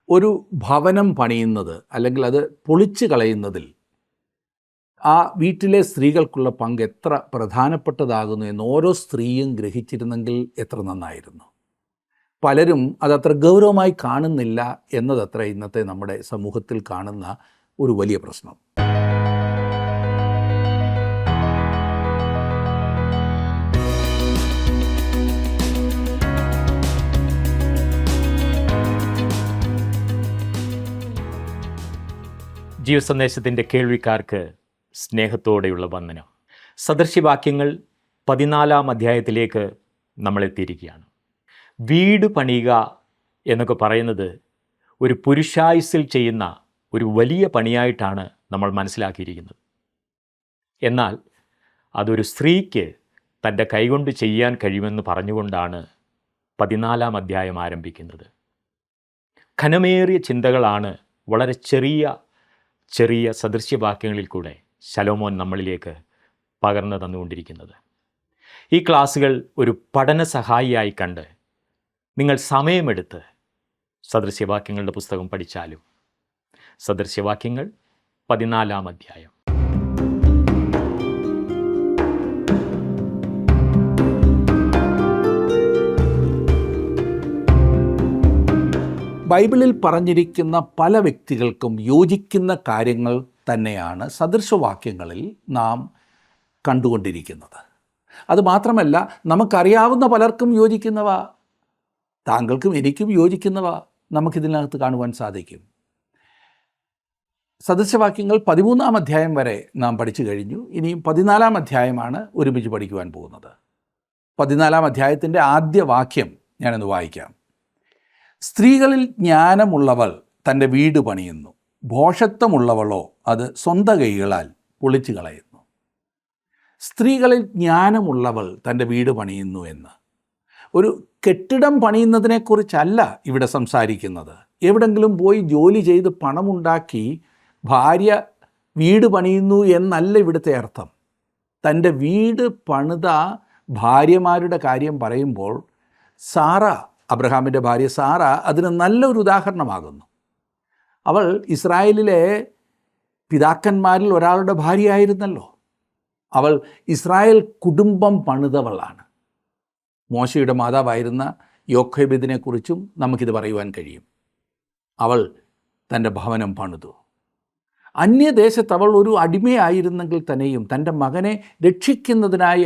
ഒരു ഭവനം പണിയുന്നത് അല്ലെങ്കിൽ അത് പൊളിച്ചു കളയുന്നതിൽ ആ വീട്ടിലെ സ്ത്രീകൾക്കുള്ള പങ്ക് എത്ര പ്രധാനപ്പെട്ടതാകുന്നു എന്ന് ഓരോ സ്ത്രീയും ഗ്രഹിച്ചിരുന്നെങ്കിൽ എത്ര നന്നായിരുന്നു. പലരും അതത്ര ഗൗരവമായി കാണുന്നില്ല എന്നതത്ര ഇന്നത്തെ നമ്മുടെ സമൂഹത്തിൽ കാണുന്ന ഒരു വലിയ പ്രശ്നം. ജീവസന്ദേശത്തിൻ്റെ കേൾവിക്കാർക്ക് സ്നേഹത്തോടെയുള്ള വന്ദനം. സദൃശ്യവാക്യങ്ങൾ 14-ാം അധ്യായത്തിലേക്ക് നമ്മളെത്തിയിരിക്കുകയാണ്. വീട് പണിയുക എന്നൊക്കെ പറയുന്നത് ഒരു പുരുഷായുസ്സിൽ ചെയ്യുന്ന ഒരു വലിയ പണിയായിട്ടാണ് നമ്മൾ മനസ്സിലാക്കിയിരിക്കുന്നത്. എന്നാൽ അതൊരു സ്ത്രീക്ക് തൻ്റെ കൈകൊണ്ട് ചെയ്യാൻ കഴിയുമെന്ന് പറഞ്ഞുകൊണ്ടാണ് 14-ാം അധ്യായം ആരംഭിക്കുന്നത്. ഘനമേറിയ ചിന്തകളാണ് വളരെ ചെറിയ സദൃശ്യവാക്യങ്ങളിൽ കൂടെ ശലോമോൻ നമ്മളിലേക്ക് പകർന്നു തന്നുകൊണ്ടിരിക്കുന്നത്. ഈ ക്ലാസ്സുകൾ ഒരു പഠന സഹായിയായി കണ്ട് നിങ്ങൾ സമയമെടുത്ത് സദൃശ്യവാക്യങ്ങളുടെ പുസ്തകം പഠിച്ചാലും. സദൃശ്യവാക്യങ്ങൾ 14-ാം അധ്യായം. ബൈബിളിൽ പറഞ്ഞിരിക്കുന്ന പല വ്യക്തികൾക്കും യോജിക്കുന്ന കാര്യങ്ങൾ തന്നെയാണ് സദൃശവാക്യങ്ങളിൽ നാം കണ്ടുകൊണ്ടിരിക്കുന്നത്. അതുമാത്രമല്ല, നമുക്കറിയാവുന്ന പലർക്കും യോജിക്കുന്നവ, താങ്കൾക്കും എനിക്കും യോജിക്കുന്നവ നമുക്കിതിനകത്ത് കാണുവാൻ സാധിക്കും. സദൃശവാക്യങ്ങൾ 13-ാം അധ്യായം വരെ നാം പഠിച്ചു കഴിഞ്ഞു. ഇനിയും 14-ാം അധ്യായമാണ് ഒരുമിച്ച് പഠിക്കുവാൻ പോകുന്നത്. 14-ാം അധ്യായത്തിൻ്റെ ആദ്യ വാക്യം ഞാനൊന്ന് വായിക്കാം. സ്ത്രീകളിൽ ജ്ഞാനമുള്ളവൾ തൻ്റെ വീട് പണിയുന്നു, ഭോഷത്വമുള്ളവളോ അത് സ്വന്തം കൈകളാൽ പൊളിച്ചു കളയുന്നു. സ്ത്രീകളിൽ ജ്ഞാനമുള്ളവൾ തൻ്റെ വീട് പണിയുന്നു എന്ന് ഒരു കെട്ടിടം പണിയുന്നതിനെക്കുറിച്ചല്ല ഇവിടെ സംസാരിക്കുന്നത്. എവിടെങ്കിലും പോയി ജോലി ചെയ്ത് പണമുണ്ടാക്കി ഭാര്യ വീട് പണിയുന്നു എന്നല്ല ഇവിടുത്തെ അർത്ഥം. തൻ്റെ വീട് പണിത ഭാര്യമാരുടെ കാര്യം പറയുമ്പോൾ സാറ, അബ്രഹാമിൻ്റെ ഭാര്യ സാറ അതിന് നല്ലൊരു ഉദാഹരണമാകുന്നു. അവൾ ഇസ്രായേലിലെ പിതാക്കന്മാരിൽ ഒരാളുടെ ഭാര്യയായിരുന്നല്ലോ. അവൾ ഇസ്രായേൽ കുടുംബം പണിതവളാണ്. മോശയുടെ മാതാവായിരുന്ന യോഖേബെദിനെക്കുറിച്ചും നമുക്കിത് പറയുവാൻ കഴിയും. അവൾ തൻ്റെ ഭവനം പണിതു. അന്യദേശത്ത് അവൾ ഒരു അടിമയായിരുന്നെങ്കിൽ തന്നെയും തൻ്റെ മകനെ രക്ഷിക്കുന്നതിനായി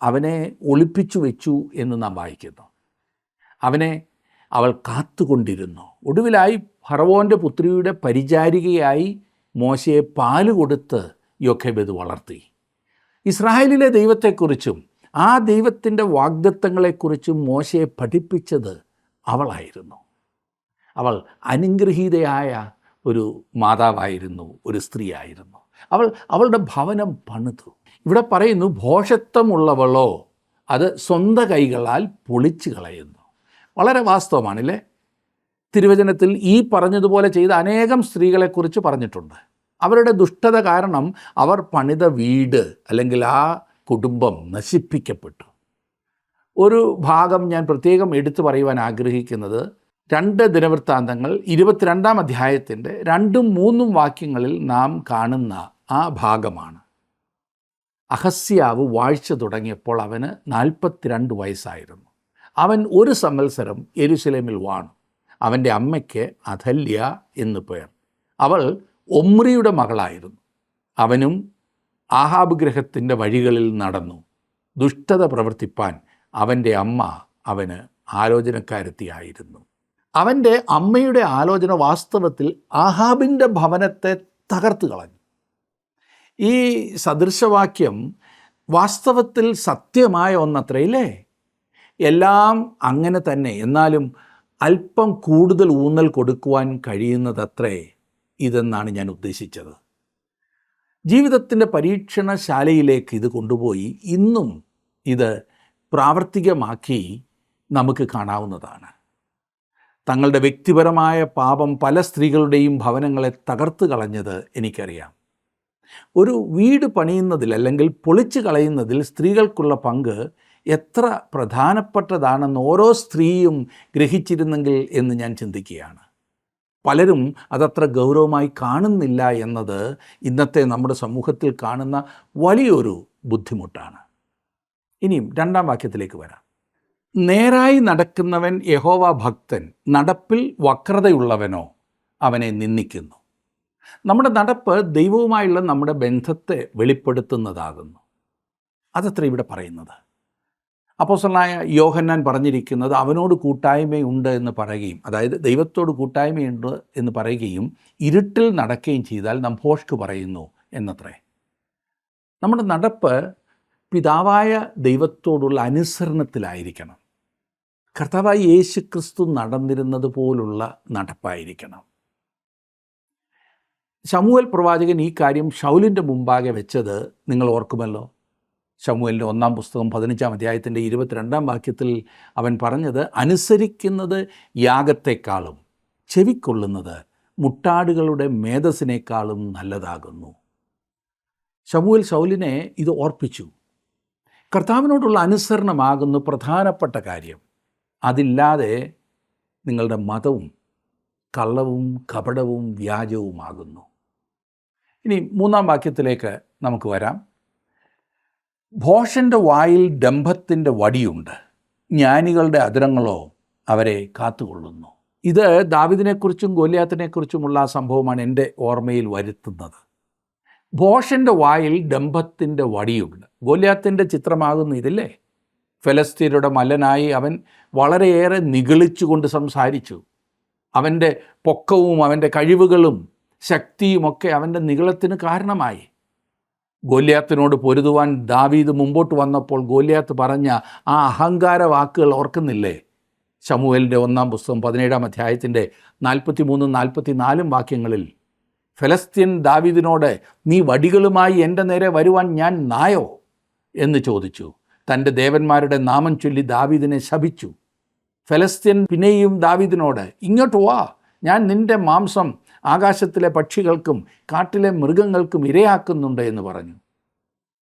അവനെ ഒളിപ്പിച്ചു വെച്ചു എന്ന് നാം വായിക്കുന്നു. അവൾ കാത്തുകൊണ്ടിരുന്നു. ഒടുവിലായി ഫറവോൻ്റെ പുത്രിയുടെ പരിചാരികയായി മോശയെ പാല് കൊടുത്ത് യോഖേബെദ് വളർത്തി. ഇസ്രായേലിലെ ദൈവത്തെക്കുറിച്ചും ആ ദൈവത്തിൻ്റെ വാഗ്ദത്തങ്ങളെക്കുറിച്ചും മോശയെ പഠിപ്പിച്ചത് അവളായിരുന്നു. അവൾ അനുഗ്രഹീതയായ ഒരു മാതാവായിരുന്നു, ഒരു സ്ത്രീയായിരുന്നു. അവളുടെ ഭവനം പണിതു. ഇവിടെ പറയുന്നു, ഭോഷത്വമുള്ളവളോ അത് സ്വന്തം കൈകളാൽ പൊളിച്ചു കളയുന്നു. വളരെ വാസ്തവമാണല്ലേ. തിരുവചനത്തിൽ ഈ പറഞ്ഞതുപോലെ ചെയ്ത അനേകം സ്ത്രീകളെക്കുറിച്ച് പറഞ്ഞിട്ടുണ്ട്. അവരുടെ ദുഷ്ടത കാരണം അവർ പണിത വീട് അല്ലെങ്കിൽ ആ കുടുംബം നശിപ്പിക്കപ്പെട്ടു. ഒരു ഭാഗം ഞാൻ പ്രത്യേകം എടുത്തു പറയുവാൻ ആഗ്രഹിക്കുന്നത് 2 ദിനവൃത്താന്തങ്ങൾ 22-ാം അധ്യായത്തിൻ്റെ 2-3 വാക്യങ്ങളിൽ നാം കാണുന്ന ആ ഭാഗമാണ്. അഹസ്യാവ് വാഴ്ച തുടങ്ങിയപ്പോൾ അവന് 42 വയസ്സായിരുന്നു. അവൻ 1 സംവത്സരം യെരുശലേമിൽ വാണു. അവൻ്റെ അമ്മയ്ക്ക് അഥല്യ എന്നു പേർ. അവൾ ഒമ്രിയുടെ മകളായിരുന്നു. അവനും ആഹാബ് ഗൃഹത്തിൻ്റെ വഴികളിൽ നടന്നു. ദുഷ്ടത പ്രവർത്തിപ്പാൻ അവൻ്റെ അമ്മ അവന് ആലോചനക്കാരത്തിയായിരുന്നു. അവൻ്റെ അമ്മയുടെ ആലോചന വാസ്തവത്തിൽ ആഹാബിൻ്റെ ഭവനത്തെ തകർത്ത് കളഞ്ഞു. ഈ സദൃശവാക്യം വാസ്തവത്തിൽ സത്യമായ ഒന്നത്രയില്ലേ. എല്ലാം അങ്ങനെ തന്നെ, എന്നാലും അല്പം കൂടുതൽ ഊന്നൽ കൊടുക്കുവാൻ കഴിയുന്നതത്രേ ഇതെന്നാണ് ഞാൻ ഉദ്ദേശിച്ചത്. ജീവിതത്തിൻ്റെ പരീക്ഷണശാലയിലേക്ക് ഇത് കൊണ്ടുപോയി ഇന്നും ഇത് പ്രാവർത്തികമാക്കി നമുക്ക് കാണാവുന്നതാണ്. തങ്ങളുടെ വ്യക്തിപരമായ പാപം പല സ്ത്രീകളുടെയും ഭവനങ്ങളെ തകർത്ത് കളഞ്ഞത് എനിക്കറിയാം. ഒരു വീട് പണിയുന്നതിൽ അല്ലെങ്കിൽ പൊളിച്ചു കളയുന്നതിൽ സ്ത്രീകൾക്കുള്ള പങ്ക് എത്ര പ്രധാനപ്പെട്ടതാണെന്ന് ഓരോ സ്ത്രീയും ഗ്രഹിച്ചിരുന്നെങ്കിൽ എന്ന് ഞാൻ ചിന്തിക്കുകയാണ്. പലരും അതത്ര ഗൗരവമായി കാണുന്നില്ല എന്നത് ഇന്നത്തെ നമ്മുടെ സമൂഹത്തിൽ കാണുന്ന വലിയൊരു ബുദ്ധിമുട്ടാണ്. ഇനിയും 2-ാം വാക്യത്തിലേക്ക് വരാം. നേരായി നടക്കുന്നവൻ യഹോവ ഭക്തൻ, നടപ്പിൽ വക്രതയുള്ളവനോ അവനെ നിന്ദിക്കുന്നു. നമ്മുടെ നടപ്പ് ദൈവവുമായുള്ള നമ്മുടെ ബന്ധത്തെ വെളിപ്പെടുത്തുന്നതാകുന്നു. അതത്ര ഇവിടെ പറയുന്നത്. അപ്പോസ്തലനായ യോഹന്നാൻ പറഞ്ഞിരിക്കുന്നത് അവനോട് കൂട്ടായ്മയുണ്ട് എന്ന് പറയുകയും, അതായത് ദൈവത്തോട് കൂട്ടായ്മയുണ്ട് എന്ന് പറയുകയും ഇരുട്ടിൽ നടക്കുകയും ചെയ്താൽ നാം ഭോഷ്ക് പറയുന്നു എന്നത്രേ. നമ്മുടെ നടപ്പ് പിതാവായ ദൈവത്തോടുള്ള അനുസരണത്തിലായിരിക്കണം. കർത്താവായ യേശു ക്രിസ്തു നടന്നിരുന്നത് പോലുള്ള നടപ്പായിരിക്കണം. ശമൂവേൽ പ്രവാചകൻ ഈ കാര്യം ശൗലിൻ്റെ മുമ്പാകെ വെച്ചത് നിങ്ങൾ ഓർക്കുമല്ലോ. ശമൂവേലിൻ്റെ 1-ാം പുസ്തകം 15-ാം അധ്യായത്തിൻ്റെ 22-ാം വാക്യത്തിൽ അവൻ പറഞ്ഞത്, അനുസരിക്കുന്നത് യാഗത്തെക്കാളും ചെവിക്കൊള്ളുന്നത് മുട്ടാടുകളുടെ മേധസ്സിനേക്കാളും നല്ലതാകുന്നു. ശമൂവേൽ ശൗലിനെ ഇത് ഓർപ്പിച്ചു. കർത്താവിനോടുള്ള അനുസരണമാകുന്നു പ്രധാനപ്പെട്ട കാര്യം. അതില്ലാതെ നിങ്ങളുടെ മതവും കള്ളവും കപടവും വ്യാജവുമാകുന്നു. ഇനി 3-ാം വാക്യത്തിലേക്ക് നമുക്ക് വരാം. ഭോഷൻ്റെ വായിൽ ഡംഭത്തിൻ്റെ വടിയുണ്ട്, ജ്ഞാനികളുടെ അധരങ്ങളോ അവരെ കാത്തുകൊള്ളുന്നു. ഇത് ദാവീദിനെക്കുറിച്ചും ഗോലിയാത്തിനെക്കുറിച്ചുമുള്ള ആ സംഭവമാണ് എൻ്റെ ഓർമ്മയിൽ വരുത്തുന്നത്. ഭോഷൻ്റെ വായിൽ ഡംഭത്തിൻ്റെ വടിയുണ്ട്. ഗോലിയാത്തിൻ്റെ ചിത്രമാകുന്നു ഇതില്ലേ. ഫെലിസ്ത്യരുടെ മല്ലനായി അവൻ വളരെയേറെ നിഗളിച്ചുകൊണ്ട് സംസാരിച്ചു. അവൻ്റെ പൊക്കവും അവൻ്റെ കഴിവുകളും ശക്തിയുമൊക്കെ അവൻ്റെ നിഗളത്തിന് കാരണമായി. ഗോലിയാത്തിനോട് പൊരുതുവാൻ ദാവീദ് മുമ്പോട്ട് വന്നപ്പോൾ ഗോലിയാത്ത് പറഞ്ഞ ആ അഹങ്കാര വാക്കുകൾ ഓർക്കുന്നില്ലേ? ശമൂവേലിൻ്റെ 1-ാം പുസ്തകം 17-ാം അധ്യായത്തിൻ്റെ 43-44 വാക്യങ്ങളിൽ ഫെലിസ്ത്യൻ ദാവീദിനോട്, നീ വടികളുമായി എൻ്റെ നേരെ വരുവാൻ ഞാൻ നായോ എന്ന് ചോദിച്ചു. തൻ്റെ ദേവന്മാരുടെ നാമം ചൊല്ലി ദാവീദിനെ ശപിച്ചു. ഫെലിസ്ത്യൻ പിന്നെയും ദാവീദിനോട്, ഇങ്ങോട്ട് വാ, ഞാൻ നിൻ്റെ മാംസം ആകാശത്തിലെ പക്ഷികൾക്കും കാട്ടിലെ മൃഗങ്ങൾക്കും ഇരയാക്കുന്നുണ്ട് എന്ന് പറഞ്ഞു.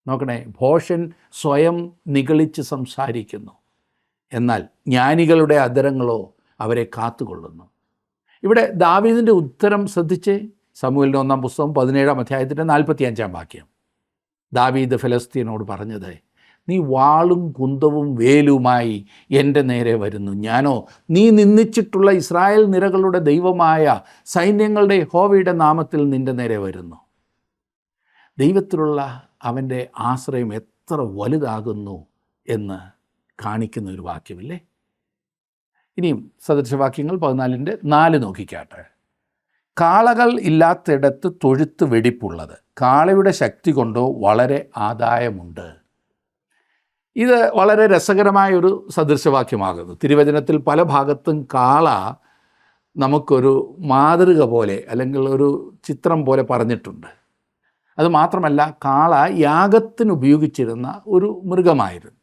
നോക്കണേ, ഭോഷൻ സ്വയം നിഗളിച്ച് സംസാരിക്കുന്നു, എന്നാൽ ജ്ഞാനികളുടെ അധരങ്ങളോ അവരെ കാത്തുകൊള്ളുന്നു. ഇവിടെ ദാവീദിൻ്റെ ഉത്തരം ശ്രദ്ധിച്ചേ. ശമൂവേലിൻ്റെ 1-ാം പുസ്തകം 17-ാം അധ്യായത്തിൻ്റെ 45-ാം വാക്യം. ദാവീദ് ഫെലിസ്ത്യനോട് പറഞ്ഞത്, നീ വാളും കുന്തവും വേലുമായി എൻ്റെ നേരെ വരുന്നു, ഞാനോ നീ നിന്ദിച്ചിട്ടുള്ള ഇസ്രായേൽ നിരകളുടെ ദൈവമായ സൈന്യങ്ങളുടെ യഹോവയുടെ നാമത്തിൽ നിൻ്റെ നേരെ വരുന്നു. ദൈവത്തിലുള്ള അവൻ്റെ ആശ്രയം എത്ര വലുതാകുന്നു എന്ന് കാണിക്കുന്ന ഒരു വാക്യമില്ലേ. ഇനിയും സദൃശവാക്യങ്ങൾ 14-4 നോക്കിക്കാട്ടെ. കാളകൾ ഇല്ലാത്തിടത്ത് തൊഴുത്ത് വെടിപ്പുള്ളത്, കാളയുടെ ശക്തി കൊണ്ടോ വളരെ ആദായമുണ്ട്. ഇത് വളരെ രസകരമായൊരു സദൃശവാക്യമാകുന്നു. തിരുവചനത്തിൽ പല ഭാഗത്തും കാള നമുക്കൊരു മാതൃക പോലെ അല്ലെങ്കിൽ ഒരു ചിത്രം പോലെ പറഞ്ഞിട്ടുണ്ട്. അതുമാത്രമല്ല, കാള യാഗത്തിന് ഉപയോഗിച്ചിരുന്ന ഒരു മൃഗമായിരുന്നു.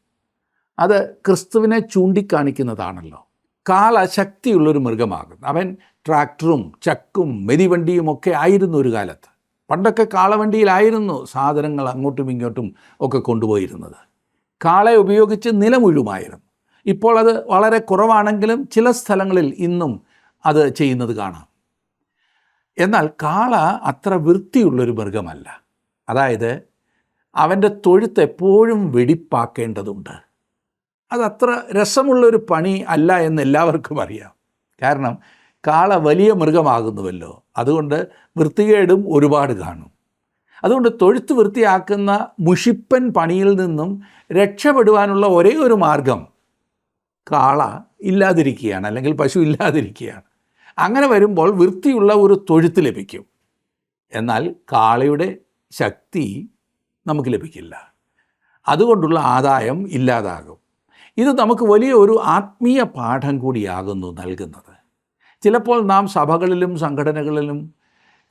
അത് ക്രിസ്തുവിനെ ചൂണ്ടിക്കാണിക്കുന്നതാണല്ലോ. കാള ശക്തിയുള്ളൊരു മൃഗമാകുന്നു. അവൻ ട്രാക്ടറും ചക്കും മെതിവണ്ടിയുമൊക്കെ ആയിരുന്നു ഒരു കാലത്ത്. പണ്ടൊക്കെ കാളവണ്ടിയിലായിരുന്നു സാധനങ്ങൾ അങ്ങോട്ടും ഇങ്ങോട്ടും ഒക്കെ കൊണ്ടുപോയിരുന്നത്. കാളയെ ഉപയോഗിച്ച് നിലമുഴുമായിരുന്നു. ഇപ്പോൾ അത് വളരെ കുറവാണെങ്കിലും ചില സ്ഥലങ്ങളിൽ ഇന്നും അത് ചെയ്യുന്നത് കാണാം. എന്നാൽ കാള അത്ര വൃത്തിയുള്ളൊരു മൃഗമല്ല. അതായത് അവൻ്റെ തൊഴുത്ത് എപ്പോഴും വെടിപ്പാക്കേണ്ടതുണ്ട്. അതത്ര രസമുള്ളൊരു പണി അല്ല എന്ന് എല്ലാവർക്കും അറിയാം. കാരണം കാള വലിയ മൃഗമാകുന്നുവല്ലോ, അതുകൊണ്ട് വൃത്തികേടും ഒരുപാട് കാണും. അതുകൊണ്ട് തൊഴുത്ത് വൃത്തിയാക്കുന്ന മുഷിപ്പൻ പണിയിൽ നിന്നും രക്ഷപ്പെടുവാനുള്ള ഒരേ ഒരു മാർഗം കാള ഇല്ലാതിരിക്കുകയാണ്, അല്ലെങ്കിൽ പശു ഇല്ലാതിരിക്കുകയാണ്. അങ്ങനെ വരുമ്പോൾ വൃത്തിയുള്ള ഒരു തൊഴുത്ത് ലഭിക്കും. എന്നാൽ കാളയുടെ ശക്തി നമുക്ക് ലഭിക്കില്ല. അതുകൊണ്ടുള്ള ആദായം ഇല്ലാതാകും. ഇത് നമുക്ക് വലിയ ഒരു ആത്മീയ പാഠം കൂടിയാകുന്നു നൽകുന്നത്. ചിലപ്പോൾ നാം സഭകളിലും സംഘടനകളിലും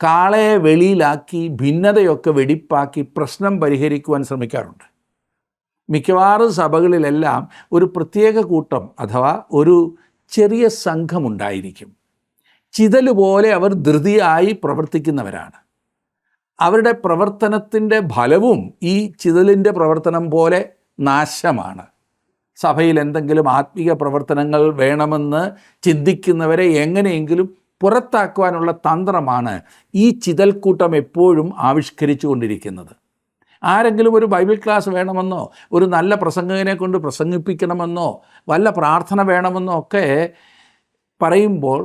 കാളയെ വെളിയിലാക്കി ഭിന്നതയൊക്കെ വെടിപ്പാക്കി പ്രശ്നം പരിഹരിക്കുവാൻ ശ്രമിക്കാറുണ്ട്. മിക്കവാറും സഭകളിലെല്ലാം ഒരു പ്രത്യേക കൂട്ടം അഥവാ ഒരു ചെറിയ സംഘമുണ്ടായിരിക്കും. ചിതലുപോലെ അവർ ധൃതിയായി പ്രവർത്തിക്കുന്നവരാണ്. അവരുടെ പ്രവർത്തനത്തിൻ്റെ ഫലവും ഈ ചിതലിൻ്റെ പ്രവർത്തനം പോലെ നാശമാണ്. സഭയിൽ എന്തെങ്കിലും ആത്മീയ പ്രവർത്തനങ്ങൾ വേണമെന്ന് ചിന്തിക്കുന്നവരെ എങ്ങനെയെങ്കിലും പുറത്താക്കുവാനുള്ള തന്ത്രമാണ് ഈ ചിതൽക്കൂട്ടം എപ്പോഴും ആവിഷ്കരിച്ചു കൊണ്ടിരിക്കുന്നത്. ആരെങ്കിലും ഒരു ബൈബിൾ ക്ലാസ് വേണമെന്നോ ഒരു നല്ല പ്രസംഗകനെ കൊണ്ട് പ്രസംഗിപ്പിക്കണമെന്നോ വല്ല പ്രാർത്ഥന വേണമെന്നോ ഒക്കെ പറയുമ്പോൾ,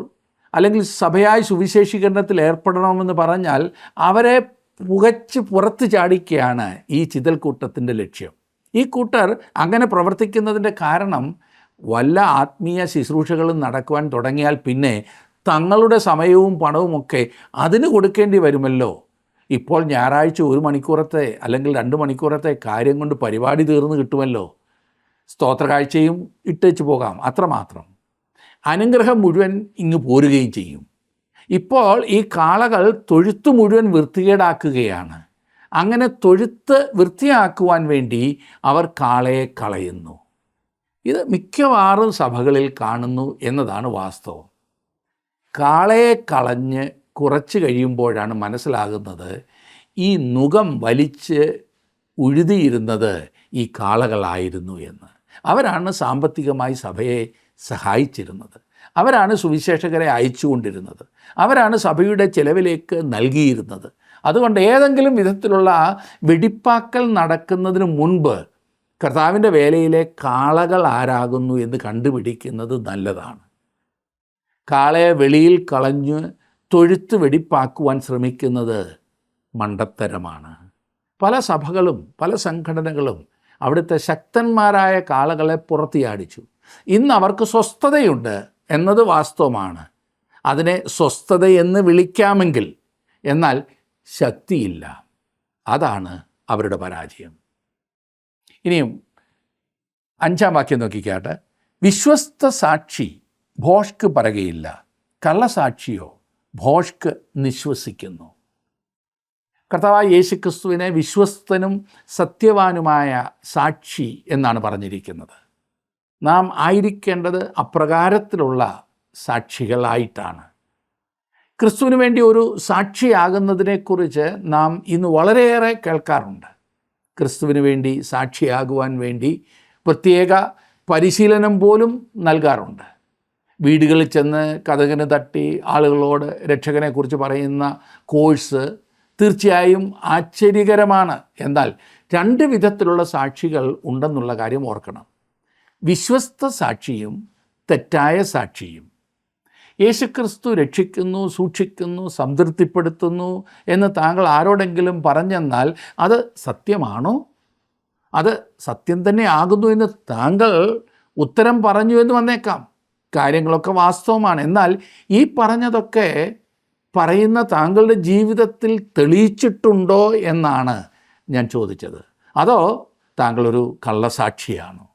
അല്ലെങ്കിൽ സഭയായി സുവിശേഷീകരണത്തിൽ ഏർപ്പെടണമെന്ന് പറഞ്ഞാൽ അവരെ പുകച്ച് പുറത്ത് ചാടിക്കുകയാണ് ഈ ചിതൽക്കൂട്ടത്തിൻ്റെ ലക്ഷ്യം. ഈ കൂട്ടർ അങ്ങനെ പ്രവർത്തിക്കുന്നതിൻ്റെ കാരണം, വല്ല ആത്മീയ ശുശ്രൂഷകളും നടക്കുവാൻ തുടങ്ങിയാൽ പിന്നെ തങ്ങളുടെ സമയവും പണവുമൊക്കെ അതിന് കൊടുക്കേണ്ടി വരുമല്ലോ. ഇപ്പോൾ ഞായറാഴ്ച 1 മണിക്കൂറത്തെ അല്ലെങ്കിൽ 2 മണിക്കൂറത്തെ കാര്യം കൊണ്ട് പരിപാടി തീർന്നു കിട്ടുമല്ലോ. സ്തോത്ര കാഴ്ചയും ഇട്ടേച്ച് പോകാം, അത്രമാത്രം. അനുഗ്രഹം മുഴുവൻ ഇങ്ങ് പോരുകയും ചെയ്യും. ഇപ്പോൾ ഈ കാളകൾ തൊഴുത്ത് മുഴുവൻ വൃത്തികേടാക്കുകയാണ്. അങ്ങനെ തൊഴുത്ത് വൃത്തിയാക്കുവാൻ വേണ്ടി അവർ കാളയെ കളയുന്നു. ഇത് മിക്കവാറും സഭകളിൽ കാണുന്നു എന്നതാണ് വാസ്തവം. കാളയെ കളഞ്ഞ് കുറച്ച് കഴിയുമ്പോഴാണ് മനസ്സിലാകുന്നത് ഈ നുകം വലിച്ച് ഉഴുതിയിരുന്നത് ഈ കാളകളായിരുന്നു എന്ന്. അവരാണ് സാമ്പത്തികമായി സഭയെ സഹായിച്ചിരുന്നത്. അവരാണ് സുവിശേഷകരെ അയച്ചുകൊണ്ടിരുന്നത്. അവരാണ് സഭയുടെ ചെലവിലേക്ക് നൽകിയിരുന്നത്. അതുകൊണ്ട് ഏതെങ്കിലും വിധത്തിലുള്ള വെടിപ്പാക്കൽ നടക്കുന്നതിന് മുൻപ് കർത്താവിൻ്റെ വേലയിലെ കാളകൾ ആരാകുന്നു എന്ന് കണ്ടുപിടിക്കുന്നത് നല്ലതാണ്. കാളയെ വെളിയിൽ കളഞ്ഞ് തൊഴുത്ത് വെടിപ്പാക്കുവാൻ ശ്രമിക്കുന്നത് മണ്ടത്തരമാണ്. പല സഭകളും പല സംഘടനകളും അവിടുത്തെ ശക്തന്മാരായ കാളകളെ പുറത്തിയാടിച്ചു. ഇന്ന് അവർക്ക് സ്വസ്ഥതയുണ്ട് എന്നത് വാസ്തവമാണ്. അതിനെ സ്വസ്ഥതയെന്ന് വിളിക്കാമെങ്കിൽ, എന്നാൽ ശക്തിയില്ല. അതാണ് അവരുടെ പരാജയം. ഇനിയും 5-ാം വാക്യം നോക്കിക്കാട്ടെ. വിശ്വസ്ത സാക്ഷി ഭോഷ്ക് പറയുകയില്ല, കള്ളസാക്ഷിയോ ഭോഷ്ക് നിശ്വസിക്കുന്നു. കർത്താവായ യേശുക്രിസ്തുവിനെ വിശ്വസ്തനും സത്യവാനുമായ സാക്ഷി എന്നാണ് പറഞ്ഞിരിക്കുന്നത്. നാം ആയിരിക്കേണ്ടത് അപ്രകാരത്തിലുള്ള സാക്ഷികളായിട്ടാണ്. ക്രിസ്തുവിന് വേണ്ടി ഒരു സാക്ഷിയാകുന്നതിനെക്കുറിച്ച് നാം ഇന്ന് വളരെയേറെ കേൾക്കാറുണ്ട്. ക്രിസ്തുവിന് വേണ്ടി സാക്ഷിയാകുവാൻ വേണ്ടി പ്രത്യേക പരിശീലനം പോലും നൽകാറുണ്ട്. വീടുകളിൽ ചെന്ന് കതകിന് തട്ടി ആളുകളോട് രക്ഷകനെക്കുറിച്ച് പറയുന്ന കോഴ്സ് തീർച്ചയായും ആശ്ചര്യകരമാണ്. എന്നാൽ 2 വിധത്തിലുള്ള സാക്ഷികൾ ഉണ്ടെന്നുള്ള കാര്യം ഓർക്കണം. വിശ്വസ്ത സാക്ഷിയും തെറ്റായ സാക്ഷിയും. യേശുക്രിസ്തു രക്ഷിക്കുന്നു, സൂക്ഷിക്കുന്നു, സംതൃപ്തിപ്പെടുത്തുന്നു എന്ന് താങ്കൾ ആരോടെങ്കിലും പറഞ്ഞെന്നാൽ അത് സത്യമാണോ? അത് സത്യം തന്നെ ആകുന്നു എന്ന് താങ്കൾ ഉത്തരം പറഞ്ഞു എന്ന് വന്നേക്കാം. കാര്യങ്ങളൊക്കെ വാസ്തവമാണ്. എന്നാൽ ഈ പറഞ്ഞതൊക്കെ പറയുന്ന താങ്കളുടെ ജീവിതത്തിൽ തെളിയിച്ചിട്ടുണ്ടോ എന്നാണ് ഞാൻ ചോദിച്ചത്. അതോ താങ്കളൊരു കള്ളസാക്ഷിയാണോ?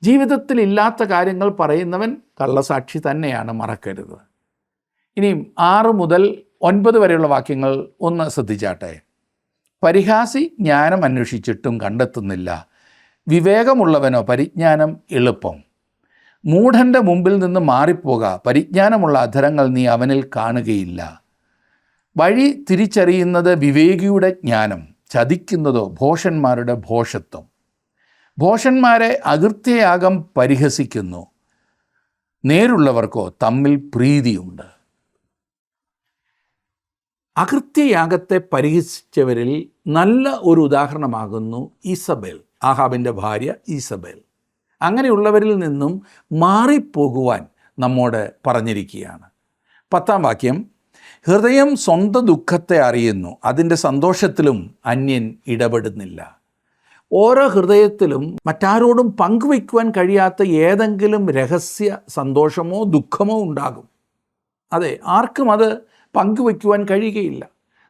ജീവിതത്തിൽ ഇല്ലാത്ത കാര്യങ്ങൾ പറയുന്നവൻ കള്ളസാക്ഷി തന്നെയാണ്, മറക്കരുത്. ഇനിയും 6 മുതൽ 9 വരെയുള്ള വാക്യങ്ങൾ ഒന്ന് ശ്രദ്ധിച്ചാട്ടെ. പരിഹാസി ജ്ഞാനം അന്വേഷിച്ചിട്ടും കണ്ടെത്തുന്നില്ല, വിവേകമുള്ളവനോ പരിജ്ഞാനം എളുപ്പം. മൂഢൻ്റെ മുമ്പിൽ നിന്ന് മാറിപ്പോക, പരിജ്ഞാനമുള്ള അധരങ്ങൾ നീ അവനിൽ കാണുകയില്ല. വഴി തിരിച്ചറിയുന്നത് വിവേകിയുടെ ജ്ഞാനം, ചതിക്കുന്നതോ ഭോഷന്മാരുടെ ഭോഷത്വം. ഭോഷന്മാരെ അകൃത്യയാഗം പരിഹസിക്കുന്നു, നേരുള്ളവർക്കോ തമ്മിൽ പ്രീതിയുണ്ട്. അകൃത്യയാഗത്തെ പരിഹസിച്ചവരിൽ നല്ല ഒരു ഉദാഹരണമാകുന്നു ഈസബേൽ, ആഹാബിൻ്റെ ഭാര്യ ഈസബേൽ. അങ്ങനെയുള്ളവരിൽ നിന്നും മാറിപ്പോകുവാൻ നമ്മോട് പറഞ്ഞിരിക്കുകയാണ്. 10-ാം വാക്യം. ഹൃദയം സ്വന്തം ദുഃഖത്തെ അറിയുന്നു, അതിൻ്റെ സന്തോഷത്തിലും അന്യൻ ഇടപെടുന്നില്ല. ഓരോ ഹൃദയത്തിലും മറ്റാരോടും പങ്കുവയ്ക്കുവാൻ കഴിയാത്ത ഏതെങ്കിലും രഹസ്യ സന്തോഷമോ ദുഃഖമോ ഉണ്ടാകും. അതെ, ആർക്കും അത് പങ്കുവയ്ക്കുവാൻ കഴിയുകയില്ല.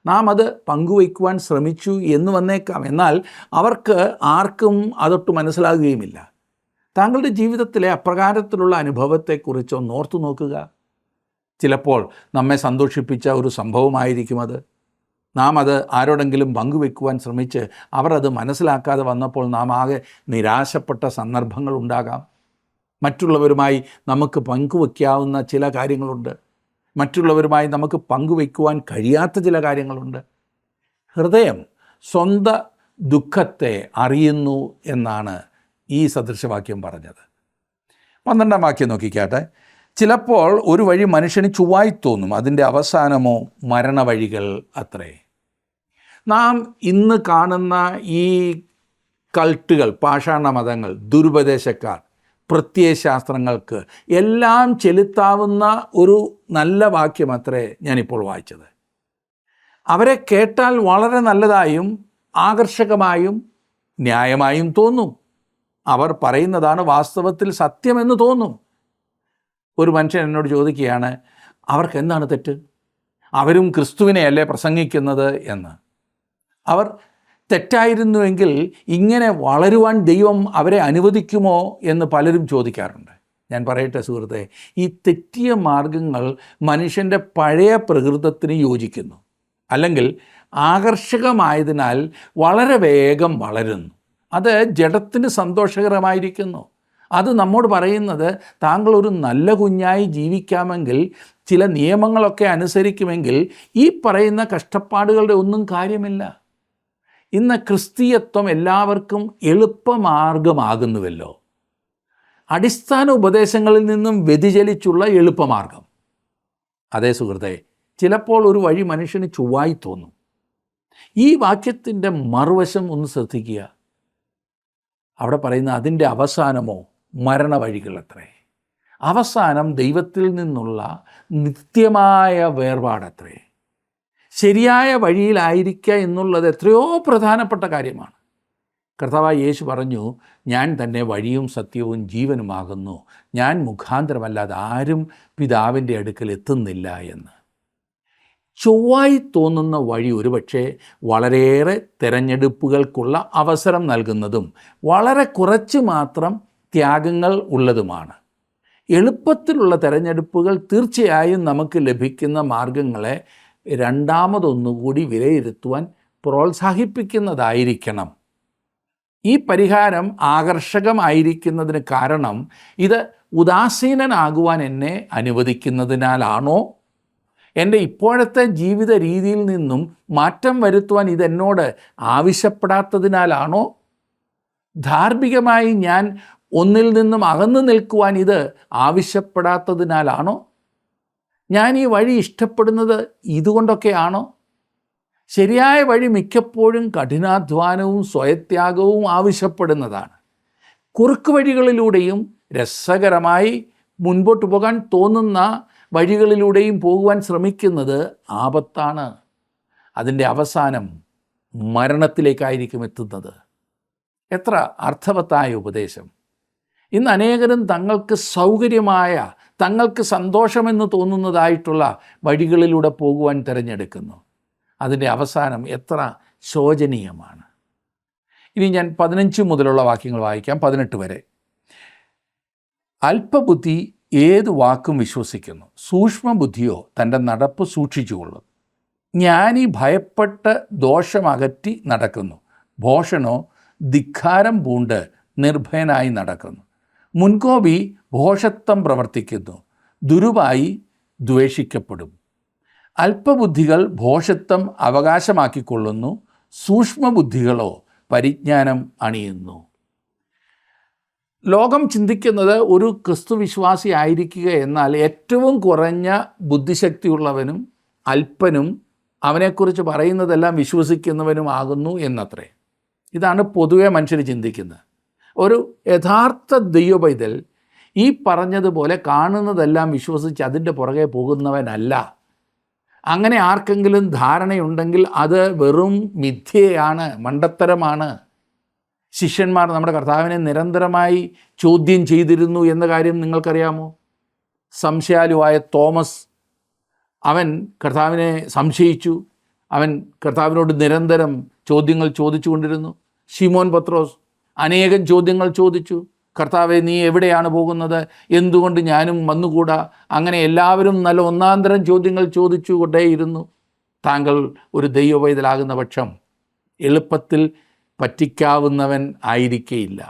നാം അത് പങ്കുവയ്ക്കുവാൻ ശ്രമിച്ചു എന്ന് വന്നേക്കാം, എന്നാൽ അവർക്ക് ആർക്കും അതൊട്ട് മനസ്സിലാകുകയുമില്ല. താങ്കളുടെ ജീവിതത്തിലെ അപ്രകാരത്തിലുള്ള അനുഭവത്തെക്കുറിച്ച് ഒന്ന് ഓർത്തു നോക്കുക. ചിലപ്പോൾ നമ്മെ സന്തോഷിപ്പിച്ച ഒരു സംഭവമായിരിക്കും അത്. നാം അത് ആരോടെങ്കിലും പങ്കുവെക്കുവാൻ ശ്രമിച്ച് അവർ അത് മനസ്സിലാക്കാതെ വന്നപ്പോൾ നാം ആകെ നിരാശപ്പെട്ട സന്ദർഭങ്ങൾ ഉണ്ടാകാം. മറ്റുള്ളവരുമായി നമുക്ക് പങ്കുവയ്ക്കാവുന്ന ചില കാര്യങ്ങളുണ്ട്, മറ്റുള്ളവരുമായി നമുക്ക് പങ്കുവയ്ക്കുവാൻ കഴിയാത്ത ചില കാര്യങ്ങളുണ്ട്. ഹൃദയം സ്വന്തം ദുഃഖത്തെ അറിയുന്നു എന്നാണ് ഈ സദൃശവാക്യം പറഞ്ഞത്. 12-ാം വാക്യം നോക്കിക്കാട്ടെ. ചിലപ്പോൾ ഒരു വഴി മനുഷ്യന് ചൊവ്വായി തോന്നും, അതിൻ്റെ അവസാനമോ മരണവഴികൾ അത്രേ. നാം ഇന്ന് കാണുന്ന ഈ കൾട്ടുകൾ, പാഷാണ മതങ്ങൾ, ദുരുപദേശക്കാർ, പ്രത്യയശാസ്ത്രങ്ങൾക്ക് എല്ലാം ചെലുത്താവുന്ന ഒരു നല്ല വാക്യം അത്രേ ഞാനിപ്പോൾ വായിച്ചത്. അവരെ കേട്ടാൽ വളരെ നല്ലതായും ആകർഷകമായും ന്യായമായും തോന്നും. അവർ പറയുന്നതാണ് വാസ്തവത്തിൽ സത്യമെന്ന് തോന്നും. ഒരു മനുഷ്യൻ എന്നോട് ചോദിക്കുകയാണ്, അവർക്ക് എന്താണ് തെറ്റ്? അവരും ക്രിസ്തുവിനെയല്ലേ പ്രസംഗിക്കുന്നത് എന്ന്. അവർ തെറ്റായിരുന്നുവെങ്കിൽ ഇങ്ങനെ വളരുവാൻ ദൈവം അവരെ അനുവദിക്കുമോ എന്ന് പലരും ചോദിക്കാറുണ്ട്. ഞാൻ പറയട്ടെ സുഹൃത്തെ, ഈ തെറ്റിയ മാർഗങ്ങൾ മനുഷ്യൻ്റെ പഴയ പ്രകൃതത്തിന് യോജിക്കുന്നു, അല്ലെങ്കിൽ ആകർഷകമായതിനാൽ വളരെ വേഗം വളരുന്നു. അത് ജഡത്തിന് സന്തോഷകരമായിരിക്കുന്നു. അത് നമ്മോട് പറയുന്നത്, താങ്കൾ ഒരു നല്ല കുഞ്ഞായി ജീവിക്കാമെങ്കിൽ, ചില നിയമങ്ങളൊക്കെ അനുസരിക്കുമെങ്കിൽ ഈ പറയുന്ന കഷ്ടപ്പാടുകളുടെ ഒന്നും കാര്യമില്ല. ഇന്ന് ക്രിസ്തീയത്വം എല്ലാവർക്കും എളുപ്പമാർഗമാകുന്നുവല്ലോ. അടിസ്ഥാന ഉപദേശങ്ങളിൽ നിന്നും വ്യതിചലിച്ചുള്ള എളുപ്പമാർഗം. അതേ സുഹൃത്തെ, ചിലപ്പോൾ ഒരു വഴി മനുഷ്യന് ചൊവ്വായി തോന്നും. ഈ വാക്യത്തിൻ്റെ മറുവശം ഒന്ന് ശ്രദ്ധിക്കുക. അവിടെ പറയുന്ന അതിൻ്റെ അവസാനമോ മരണവഴികൾ അത്രേ. അവസാനം ദൈവത്തിൽ നിന്നുള്ള നിത്യമായ വേർപാടത്രേ. ശരിയായ വഴിയിലായിരിക്കുക എന്നുള്ളത് എത്രയോ പ്രധാനപ്പെട്ട കാര്യമാണ്. കർത്താവായ യേശു പറഞ്ഞു, ഞാൻ തന്നെ വഴിയും സത്യവും ജീവനുമാകുന്നു, ഞാൻ മുഖാന്തരമല്ലാതെ ആരും പിതാവിൻ്റെ അടുക്കൽ എത്തുന്നില്ല എന്ന്. ചൊവ്വായി തോന്നുന്ന വഴി ഒരുപക്ഷെ വളരെയേറെ തിരഞ്ഞെടുപ്പുകൾക്കുള്ള അവസരം നൽകുന്നതും വളരെ കുറച്ച് മാത്രം ത്യാഗങ്ങൾ ഉള്ളതുമാണ്. എളുപ്പത്തിലുള്ള തിരഞ്ഞെടുപ്പുകൾ തീർച്ചയായും നമുക്ക് ലഭിക്കുന്ന മാർഗങ്ങളെ രണ്ടാമതൊന്നുകൂടി വിലയിരുത്തുവാൻ പ്രോത്സാഹിപ്പിക്കുന്നതായിരിക്കണം. ഈ പരിഹാരം ആകർഷകമായിരിക്കുന്നതിന് കാരണം ഇത് ഉദാസീനനാകുവാൻ എന്നെ അനുവദിക്കുന്നതിനാലാണോ? എൻ്റെ ഇപ്പോഴത്തെ ജീവിത രീതിയിൽ നിന്നും മാറ്റം വരുത്തുവാൻ ഇതെന്നോട് ആവശ്യപ്പെടാത്തതിനാലാണോ? ധാർമ്മികമായി ഞാൻ ഒന്നിൽ നിന്നും അകന്നു നിൽക്കുവാൻ ഇത് ആവശ്യപ്പെടാത്തതിനാലാണോ? ഞാൻ ഈ വഴി ഇഷ്ടപ്പെടുന്നത് ഇതുകൊണ്ടൊക്കെയാണോ? ശരിയായ വഴി മിക്കപ്പോഴും കഠിനാധ്വാനവും സ്വയത്യാഗവും ആവശ്യപ്പെടുന്നതാണ്. കുറുക്ക് വഴികളിലൂടെയും രസകരമായി മുൻപോട്ട് പോകാൻ തോന്നുന്ന വഴികളിലൂടെയും പോകുവാൻ ശ്രമിക്കുന്നത് ആപത്താണ്. അതിൻ്റെ അവസാനം മരണത്തിലേക്കായിരിക്കും എത്തുന്നത്. എത്ര അർത്ഥവത്തായ ഉപദേശം! ഇന്ന് അനേകരും തങ്ങൾക്ക് സൗകര്യമായ, തങ്ങൾക്ക് സന്തോഷമെന്ന് തോന്നുന്നതായിട്ടുള്ള വഴികളിലൂടെ പോകുവാൻ തിരഞ്ഞെടുക്കുന്നു. അതിൻ്റെ അവസാനം എത്ര ശോചനീയമാണ്. ഇനി ഞാൻ 15 മുതലുള്ള വാക്യങ്ങൾ വായിക്കാം, 18 വരെ. അല്പബുദ്ധി ഏത് വാക്കും വിശ്വസിക്കുന്നു, സൂക്ഷ്മബുദ്ധിയോ തൻ്റെ നടപ്പ് സൂക്ഷിച്ചുകൊള്ളും. ജ്ഞാനി ഭയപ്പെട്ട് ദോഷമകറ്റി നടക്കുന്നു, ഭോഷനോ ധിക്കാരം പൂണ്ട് നിർഭയനായി നടക്കുന്നു. മുൻകോപി ഭോഷത്വം പ്രവർത്തിക്കുന്നു, ദുരുവായി ദ്വേഷിക്കപ്പെടും. അല്പബുദ്ധികൾ ഭോഷത്വം അവകാശമാക്കിക്കൊള്ളുന്നു, സൂക്ഷ്മബുദ്ധികളോ പരിജ്ഞാനം അണിയുന്നു. ലോകം ചിന്തിക്കുന്നത് ഒരു ക്രിസ്തുവിശ്വാസി ആയിരിക്കുക എന്നാൽ ഏറ്റവും കുറഞ്ഞ ബുദ്ധിശക്തിയുള്ളവനും അല്പനും അവനെക്കുറിച്ച് പറയുന്നതെല്ലാം വിശ്വസിക്കുന്നവനുമാകുന്നു എന്നത്രേ. ഇതാണ് പൊതുവെ മനുഷ്യർ ചിന്തിക്കുന്നത്. ഒരു യഥാർത്ഥ ദൈവപൈതൽ ഈ പറഞ്ഞതുപോലെ കാണുന്നതെല്ലാം വിശ്വസിച്ച് അതിൻ്റെ പുറകെ പോകുന്നവനല്ല. അങ്ങനെ ആർക്കെങ്കിലും ധാരണയുണ്ടെങ്കിൽ അത് വെറും മിഥ്യയാണ്, മണ്ടത്തരമാണ്. ശിഷ്യന്മാർ നമ്മുടെ കർത്താവിനെ നിരന്തരമായി ചോദ്യം ചെയ്തിരുന്നു എന്ന കാര്യം നിങ്ങൾക്കറിയാമോ? സംശയാലുവായ തോമസ്, അവൻ കർത്താവിനെ സംശയിച്ചു. അവൻ കർത്താവിനോട് നിരന്തരം ചോദ്യങ്ങൾ ചോദിച്ചു കൊണ്ടിരുന്നു. ശിമോൻ പത്രോസ് അനേകം ചോദ്യങ്ങൾ ചോദിച്ചു. കർത്താവെ, നീ എവിടെയാണ് പോകുന്നത്? എന്തുകൊണ്ട് ഞാനും വന്നുകൂടാ? അങ്ങനെ എല്ലാവരും നല്ല ഒന്നാന്തരം ചോദ്യങ്ങൾ ചോദിച്ചു കൊണ്ടേയിരുന്നു. താങ്കൾ ഒരു ദൈവപൈതലാകുന്ന പക്ഷം എളുപ്പത്തിൽ പറ്റിക്കാവുന്നവൻ ആയിരിക്കയില്ല.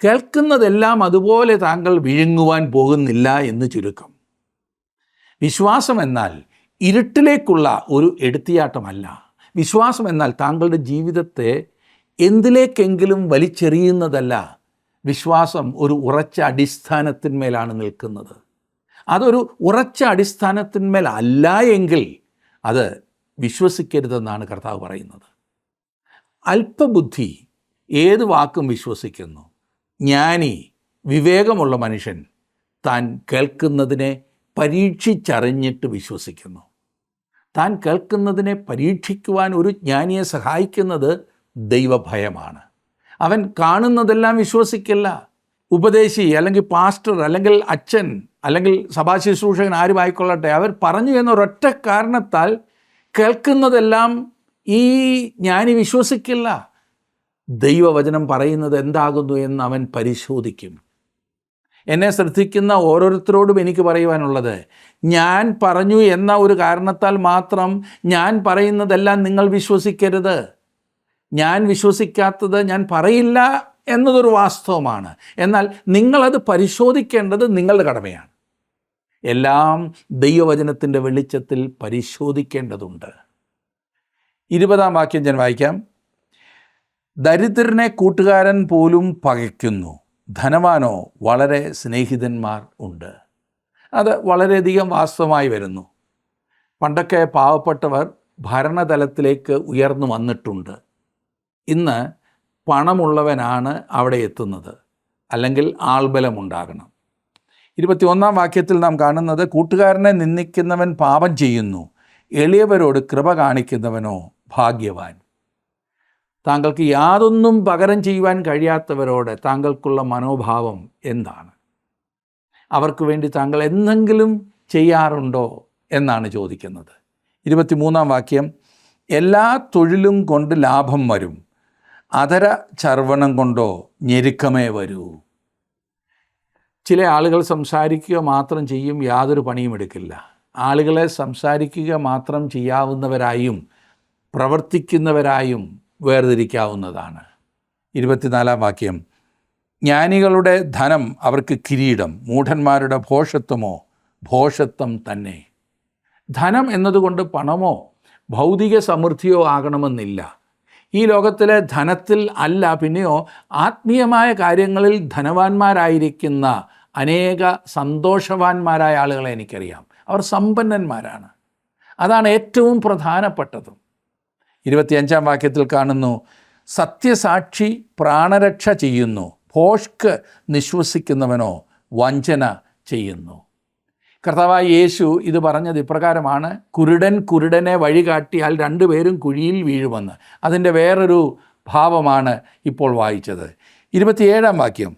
കേൾക്കുന്നതെല്ലാം അതുപോലെ താങ്കൾ വിഴുങ്ങുവാൻ പോകുന്നില്ല എന്ന് ചുരുക്കം. വിശ്വാസം എന്നാൽ ഇരുട്ടിലേക്കുള്ള ഒരു എടുത്തിയാട്ടമല്ല. വിശ്വാസം എന്നാൽ താങ്കളുടെ ജീവിതത്തെ എന്തിലേക്കെങ്കിലും വലിച്ചെറിയുന്നതല്ല. വിശ്വാസം ഒരു ഉറച്ച അടിസ്ഥാനത്തിന്മേലാണ് നിൽക്കുന്നത്. അതൊരു ഉറച്ച അടിസ്ഥാനത്തിന്മേൽ അല്ല എങ്കിൽ അത് വിശ്വസിക്കരുതെന്നാണ് കർത്താവ് പറയുന്നത്. അല്പബുദ്ധി ഏത് വാക്കും വിശ്വസിക്കുന്നു. ജ്ഞാനി, വിവേകമുള്ള മനുഷ്യൻ താൻ കേൾക്കുന്നതിനെ പരീക്ഷിച്ചറിഞ്ഞിട്ട് വിശ്വസിക്കുന്നു. താൻ കേൾക്കുന്നതിനെ പരീക്ഷിക്കുവാൻ ഒരു ജ്ഞാനിയെ സഹായിക്കുന്നത് ദൈവഭയമാണ്. അവൻ കാണുന്നതെല്ലാം വിശ്വസിക്കില്ല. ഉപദേശി അല്ലെങ്കിൽ പാസ്റ്റർ അല്ലെങ്കിൽ അച്ഛൻ അല്ലെങ്കിൽ സഭാശുശ്രൂഷകൻ ആരുമായിക്കൊള്ളട്ടെ, അവർ പറഞ്ഞു എന്നൊരൊറ്റ കാരണത്താൽ കേൾക്കുന്നതെല്ലാം ഈ ജ്ഞാനി വിശ്വസിക്കില്ല. ദൈവവചനം പറയുന്നത് എന്താകുന്നു എന്ന് അവൻ പരിശോധിക്കും. എന്നെ ശ്രദ്ധിക്കുന്ന ഓരോരുത്തരോടും എനിക്ക് പറയുവാനുള്ളത്, ഞാൻ പറഞ്ഞു എന്ന ഒരു കാരണത്താൽ മാത്രം ഞാൻ പറയുന്നതെല്ലാം നിങ്ങൾ വിശ്വസിക്കരുത്. ഞാൻ വിശ്വസിക്കാത്തത് ഞാൻ പറയില്ല എന്നതൊരു വാസ്തവമാണ്. എന്നാൽ നിങ്ങളത് പരിശോധിക്കേണ്ടത് നിങ്ങളുടെ കടമയാണ്. എല്ലാം ദൈവവചനത്തിൻ്റെ വെളിച്ചത്തിൽ പരിശോധിക്കേണ്ടതുണ്ട്. 20-ാം വാക്യം ഞാൻ വായിക്കാം. ദരിദ്രനെ കൂട്ടുകാരൻ പോലും പകയ്ക്കുന്നു, ധനവാനോ വളരെ സ്നേഹിതന്മാർ ഉണ്ട്. അത് വളരെയധികം വാസ്തവമായി വരുന്നു. പണ്ടൊക്കെ പാവപ്പെട്ടവർ ഭരണതലത്തിലേക്ക് ഉയർന്നു വന്നിട്ടുണ്ട്. ഇന്ന് പണമുള്ളവനാണ് അവിടെ എത്തുന്നത്, അല്ലെങ്കിൽ ആൾബലമുണ്ടാകണം. 21-ാം വാക്യത്തിൽ നാം കാണുന്നത്, കൂട്ടുകാരനെ നിന്ദിക്കുന്നവൻ പാപം ചെയ്യുന്നു, എളിയവരോട് കൃപ കാണിക്കുന്നവനോ ഭാഗ്യവാൻ. താങ്കൾക്ക് യാതൊന്നും പകരം ചെയ്യുവാൻ കഴിയാത്തവരോട് താങ്കൾക്കുള്ള മനോഭാവം എന്താണ്? അവർക്ക് വേണ്ടി താങ്കൾ എന്തെങ്കിലും ചെയ്യാറുണ്ടോ എന്നാണ് ചോദിക്കുന്നത്. 23-ാം വാക്യം, എല്ലാ തൊഴിലും കൊണ്ട് ലാഭം വരും, അധര ചർവണം കൊണ്ടോ ഞെരുക്കമേ വരൂ. ചില ആളുകൾ സംസാരിക്കുക മാത്രം ചെയ്യും, യാതൊരു പണിയും എടുക്കില്ല. ആളുകളെ സംസാരിക്കുക മാത്രം ചെയ്യാവുന്നവരായും പ്രവർത്തിക്കുന്നവരായും വേർതിരിക്കാവുന്നതാണ്. 24-ാം വാക്യം, ജ്ഞാനികളുടെ ധനം അവർക്ക് കിരീടം, മൂഢന്മാരുടെ ഭോഷത്വമോ ഭോഷത്വം തന്നെ. ധനം എന്നതുകൊണ്ട് പണമോ ഭൗതിക സമൃദ്ധിയോ ആകണമെന്നില്ല. ഈ ലോകത്തിലെ ധനത്തിൽ അല്ല, പിന്നെയോ ആത്മീയമായ കാര്യങ്ങളിൽ ധനവാന്മാരായിരിക്കുന്ന അനേക സന്തോഷവാന്മാരായ ആളുകളെ എനിക്കറിയാം. അവർ സമ്പന്നന്മാരാണ്. അതാണ് ഏറ്റവും പ്രധാനപ്പെട്ടതും. 25-ാം വാക്യത്തിൽ കാണുന്നു, സത്യസാക്ഷി പ്രാണരക്ഷ ചെയ്യുന്നു, ഭോഷ്ക് നിശ്വസിക്കുന്നവനോ വഞ്ചന ചെയ്യുന്നു. കർത്താവായ യേശു ഇത് പറഞ്ഞത് ഇപ്രകാരമാണ്, കുരുടൻ കുരുടനെ വഴികാട്ടിയാൽ രണ്ടുപേരും കുഴിയിൽ വീഴുമെന്ന്. അതിൻ്റെ വേറൊരു ഭാവമാണ് ഇപ്പോൾ വായിച്ചത്. 27-ാം വാക്യം,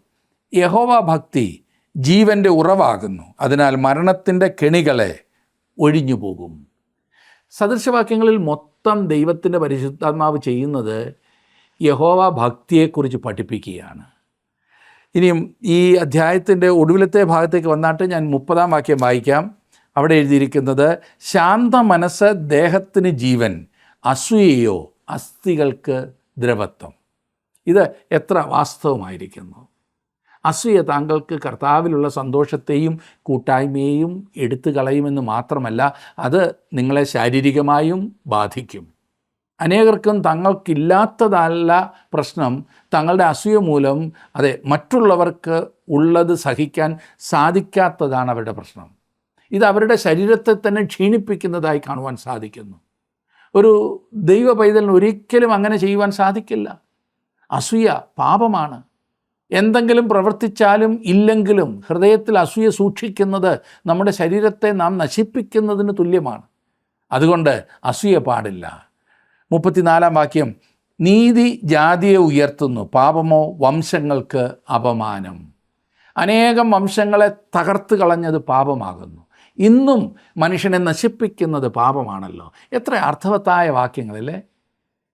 യഹോവ ഭക്തി ജീവൻ്റെ ഉറവാകുന്നു, അതിനാൽ മരണത്തിൻ്റെ കെണികളെ ഒഴിഞ്ഞു പോകും. സദൃശവാക്യങ്ങളിൽ മൊത്തം ദൈവത്തിൻ്റെ പരിശുദ്ധാത്മാവ് ചെയ്യുന്നത് യഹോവ ഭക്തിയെക്കുറിച്ച് പഠിപ്പിക്കുകയാണ്. ഇനിയും ഈ അധ്യായത്തിൻ്റെ ഒടുവിലത്തെ ഭാഗത്തേക്ക് വന്നിട്ട് ഞാൻ 30-ാം വാക്യം വായിക്കാം. അവിടെ എഴുതിയിരിക്കുന്നത്, ശാന്ത മനസ്സ് ദേഹത്തിന് ജീവൻ, അസൂയയോ അസ്ഥികൾക്ക് ദ്രവത്വം. ഇത് എത്ര വാസ്തവമായിരിക്കുന്നു. അസൂയ താങ്കൾക്ക് കർത്താവിലുള്ള സന്തോഷത്തെയും കൂട്ടായ്മയെയും എടുത്തു കളയുമെന്ന് മാത്രമല്ല, അത് നിങ്ങളെ ശാരീരികമായും ബാധിക്കും. അനേകർക്കും തങ്ങൾക്കില്ലാത്തതല്ല പ്രശ്നം, തങ്ങളുടെ അസൂയ മൂലം മറ്റുള്ളവർക്ക് ഉള്ളത് സഹിക്കാൻ സാധിക്കാത്തതാണ് അവരുടെ പ്രശ്നം. ഇത് അവരുടെ ശരീരത്തെ തന്നെ ക്ഷീണിപ്പിക്കുന്നതായി കാണുവാൻ സാധിക്കുന്നു. ഒരു ദൈവ പൈതലിന് ഒരിക്കലും അങ്ങനെ ചെയ്യുവാൻ സാധിക്കില്ല. അസൂയ പാപമാണ്. എന്തെങ്കിലും പ്രവർത്തിച്ചാലും ഇല്ലെങ്കിലും ഹൃദയത്തിൽ അസൂയ സൂക്ഷിക്കുന്നത് നമ്മുടെ ശരീരത്തെ നാം നശിപ്പിക്കുന്നതിന് തുല്യമാണ്. അതുകൊണ്ട് അസൂയ പാടില്ല. 34-ാം വാക്യം, നീതി ജാതിയെ ഉയർത്തുന്നു, പാപമോ വംശങ്ങൾക്ക് അപമാനം. അനേകം വംശങ്ങളെ തകർത്ത് കളഞ്ഞത് പാപമാകുന്നു. ഇന്നും മനുഷ്യനെ നശിപ്പിക്കുന്നത് പാപമാണല്ലോ. എത്ര അർത്ഥവത്തായ വാക്യങ്ങളല്ലേ.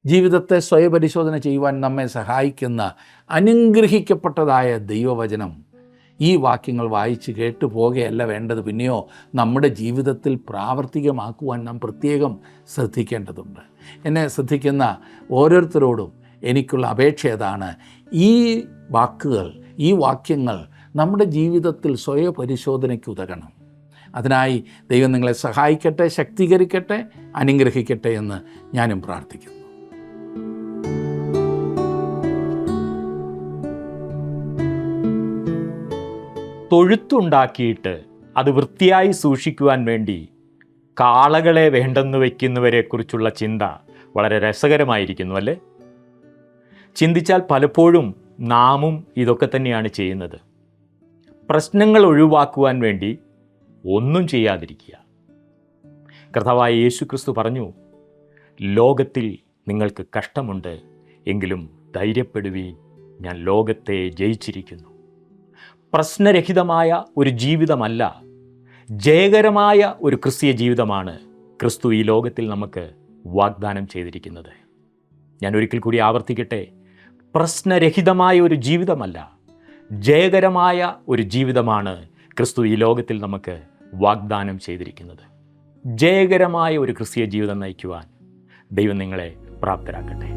ജീവിതത്തെ സ്വയപരിശോധന ചെയ്യുവാൻ നമ്മെ സഹായിക്കുന്ന അനുഗ്രഹിക്കപ്പെട്ടതായ ദൈവവചനം. ഈ വാക്യങ്ങൾ വായിച്ച് കേട്ടു പോകുകയല്ല വേണ്ടത്, പിന്നെയോ നമ്മുടെ ജീവിതത്തിൽ പ്രാവർത്തികമാക്കുവാൻ നാം പ്രത്യേകം ശ്രദ്ധിക്കേണ്ടതുണ്ട്. എന്നെ ശ്രദ്ധിക്കുന്ന ഓരോരുത്തരോടും എനിക്കുള്ള അപേക്ഷ ഏതാണ്? ഈ വാക്കുകൾ, ഈ വാക്യങ്ങൾ നമ്മുടെ ജീവിതത്തിൽ സ്വയപരിശോധനയ്ക്ക് ഉതകണം. അതിനായി ദൈവം നിങ്ങളെ സഹായിക്കട്ടെ, ശക്തീകരിക്കട്ടെ, അനുഗ്രഹിക്കട്ടെ എന്ന് ഞാനും പ്രാർത്ഥിക്കുന്നു. തൊഴുത്തുണ്ടാക്കിയിട്ട് അത് വൃത്തിയായി സൂക്ഷിക്കുവാൻ വേണ്ടി കാളകളെ വേണ്ടെന്ന് വയ്ക്കുന്നവരെക്കുറിച്ചുള്ള ചിന്ത വളരെ രസകരമായിരിക്കുന്നു അല്ലേ? ചിന്തിച്ചാൽ പലപ്പോഴും നാമും ഇതൊക്കെ തന്നെയാണ് ചെയ്യുന്നത്. പ്രശ്നങ്ങൾ ഒഴിവാക്കുവാൻ വേണ്ടി ഒന്നും ചെയ്യാതിരിക്കുക. കർത്താവായ യേശുക്രിസ്തു പറഞ്ഞു, ലോകത്തിൽ നിങ്ങൾക്ക് കഷ്ടമുണ്ട്, എങ്കിലും ധൈര്യപ്പെടുവീൻ, ഞാൻ ലോകത്തെ ജയിച്ചിരിക്കുന്നു. പ്രശ്നരഹിതമായ ഒരു ജീവിതമല്ല, ജയകരമായ ഒരു ക്രിസ്തീയ ജീവിതമാണ് ക്രിസ്തു ഈ ലോകത്തിൽ നമുക്ക് വാഗ്ദാനം ചെയ്തിരിക്കുന്നത്. ഞാൻ ഒരിക്കൽ കൂടി ആവർത്തിക്കട്ടെ, പ്രശ്നരഹിതമായ ഒരു ജീവിതമല്ല, ജയകരമായ ഒരു ജീവിതമാണ് ക്രിസ്തു ഈ ലോകത്തിൽ നമുക്ക് വാഗ്ദാനം ചെയ്തിരിക്കുന്നത്. ജയകരമായ ഒരു ക്രിസ്തീയ ജീവിതം നയിക്കുവാൻ ദൈവം നിങ്ങളെ പ്രാപ്തരാക്കട്ടെ.